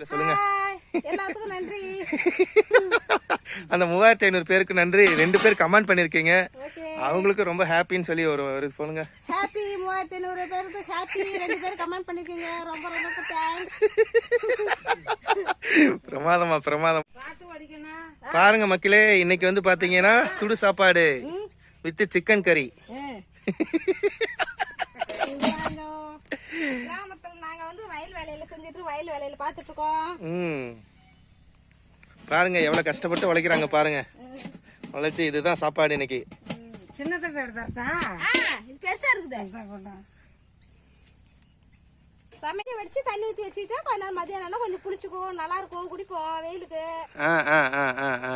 சொல்லுங்க. எல்லாத்துக்கும் நன்றி. அந்த 3500 பேருக்கு நன்றி. 2 பேர் கமெண்ட் பண்ணிருக்கீங்க, அவங்களுக்கு ரொம்ப ஹாப்பின்னு சொல்லி ஒரு சொல்லுங்க. ஹாப்பி 3500 பேருக்கு ஹாப்பி. 2 பேர் கமெண்ட் பண்ணிருக்கீங்க, ரொம்ப ரொம்ப தேங்க்ஸ். பிரமாதமா பிரமாதம். பாருங்க மக்களே, இன்னைக்கு வந்து பாத்தீங்கன்னா சுடு சாப்பாடு வித் சிக்கன் கறி. கிராமத்துல நாங்க வந்து வயல் வேலையில செஞ்சுட்டு வயல் வேலையில பாத்துட்டு இருக்கோம். பாருங்க எவ்வளவு கஷ்டப்பட்டு உழைக்கிறாங்க பாருங்க. உழைச்சி இதுதான் சாப்பாடு இன்னைக்கு. சின்ன தட்டு எடுத்தா இது பெருசா இருக்குது. சமைக்க வச்சு தண்ணி ஊற்றி வச்சுட்டா கொஞ்ச நேரம் மதியானம் கொஞ்சம் புளிச்சுக்கும், நல்லா இருக்கும், குடிப்போம் வெயிலுக்கு.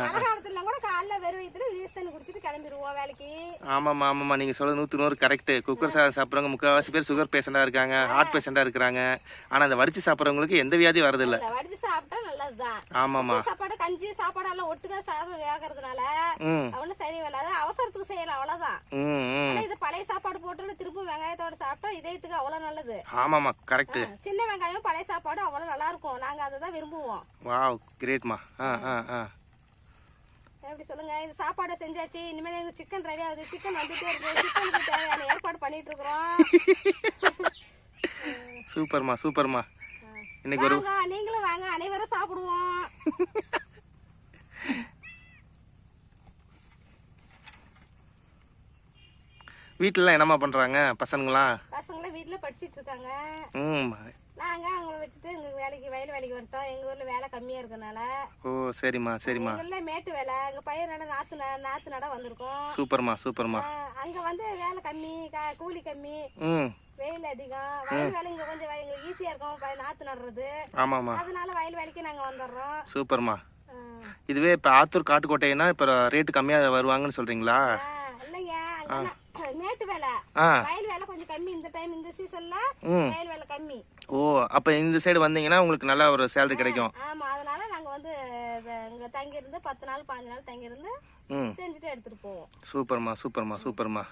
மழை காலத்துல கூட காலைல வெறும் வயிற்றுல வீசு தண்ணி குடிச்சிட்டு கிளம்பிடுவோம் வேலைக்கு. ஆமாம்மா ஆமாம்மா, நீங்க சொல்றது 100 கரெக்ட். குக்கர் சாப்பிட்றவங்க முக்கால்வாசி பேர் சுகர் பேஷண்டா இருக்காங்க, ஹார்ட் பேஷண்டா இருக்கிறாங்க. ஆனா அந்த வடிச்சு சாப்பிட்றவங்களுக்கு எந்த வியாதி வரது இல்ல. வடிச்சு சாப்பிட்டா நல்லதுதான். ஆமாமா, சாப்பாடு கஞ்சி சாப்பாடு எல்லாம் ஒட்டுக்கா சாதம் வேகிறதுனால அவனு சரி வராது, அவசரத்துக்கு செய்யலாம் அவ்வளவுதான். இது பழைய சாப்பாடு போட்டு திரும்ப வெங்காயத்தோட சாப்பிட்டா இதயத்துக்கு அவ்வளவு நல்லது. ஆமாமா கரெக்ட். சின்ன வெங்காயம் பழைய சாப்பாடு அவ்வளவு நல்லா இருக்கும், நாங்க அதை தான் விரும்புவோம். வாவ் கிரேட்மா. எப்படி சொல்லுங்க. இந்த சாப்பாடு செஞ்சாச்சு, இனிமேல் எங்க சிக்கன் ரெடி ஆகுது. சிக்கன் வந்துட்டே இருக்கு, சிக்கனுக்கு தேவையான ஏற்பாடு பண்ணிட்டு இருக்கிறோம். சூப்பர்மா சூப்பர்மா. இன்னைக்கு ஒரு நீங்களும் வாங்க, அனைவரும் சாப்பிடுவோம். வீட்டுல என்னமா பண்றாங்க பசங்களாம்? பசங்களாம் வீட்டுல படிச்சிட்டு இருக்காங்க. நாங்க அவங்கள விட்டுட்டு எங்க வேலைக்கு வயல் வேலைக்கு வந்துட்டோம். எங்க ஊர்ல வேலை கம்மியா இருக்கனால. ஓ சரிம்மா சரிம்மா. எங்க ஊர்ல மேட்டு வேலை, எங்க பயிர் நட நாத்து நட வந்திருக்கோம். சூப்பர்மா சூப்பர்மா. அங்க வந்து வேலை கம்மி, கூலி கம்மி, வெயில் அதிகம். வயல் வேலை இங்க கொஞ்சம் எங்களுக்கு ஈஸியா இருக்கும், நாத்து நடுறது. ஆமாமா, அதனால வயல் வேலைக்கு நாங்க வந்துடுறோம். சூப்பர்மா. இதுவே இப்ப ஆத்தூர் காட்டுக்கோட்டைன்னா இப்ப ரேட்டு கம்மியா வருவாங்கன்னு சொல்றீங்களா? இல்லைங்க, மேட்டு வேலை வயல் வேலை கொஞ்சம் கம்மி. இந்த டைம் இந்த சீசன்ல வயல் வேலை கம்மி. ஓ, அப்ப இந்த சைடு வந்தீங்கன்னா உங்களுக்கு நல்ல ஒரு சேலரி கிடைக்கும். ஆமா, அதனால நாங்க வந்து இங்க தங்கி இருந்து 10 நாள் 15 நாள் தங்கி இருந்து செஞ்சுட்டு எடுத்துட்டு போவோம். சூப்பர்மா சூப்பர்மா சூப்பர்மா.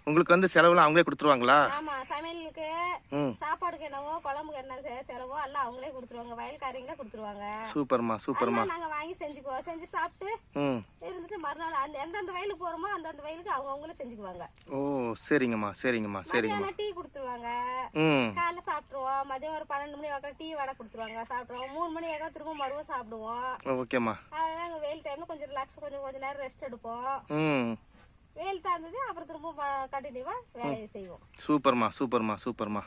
உங்களுக்கு வந்து செலவுலாம் அவங்களே கொடுத்துருவாங்களா? ஆமா, சமையலுக்கு சாப்பாடுக்கு என்னவோ குழம்புக்கு என்ன செலவோ எல்லாம் அவங்களே கொடுத்துருவாங்க, வயல்காரங்களே கொடுத்துருவாங்க. சூப்பர்மா சூப்பர்மா. நாங்க வாங்கி செஞ்சுக்குவோம், செஞ்சு சாப்பிட்டு இருந்துட்டு மறுநாள் அந்த எந்தெந்த வயலுக்கு போறோமோ அந்தந்த வயலுக்கு அவங்களே செஞ்சுக்குவாங்க. ஓ சரிங்கம்மா சரிங்கம்மா சரிங்கம்மா. டீ கொடுத்துருவாங்க, காலைல சாப்பிட்டுருவோம். மதியம் ஒரு 12 மணி வாக்கில் டீ வடை கொடுத்துருவாங்க, சாப்பிடுவோம். 3 மணி வாக்கில் திரும்ப மறுவ சாப்பிடுவோம். ஓகேம்மா. அதனால நாங்க வெயில் டைம்ல கொஞ்சம் ரிலாக்ஸ், கொஞ்சம் நேரம் ரெஸ்ட் எடுப்போம். வெயில் தாழ்ந்தது அப்புறம் திரும்ப கண்டினியூவா வேலையை செய்வோம். சூப்பர்மா சூப்பர்மா சூப்பர்மா.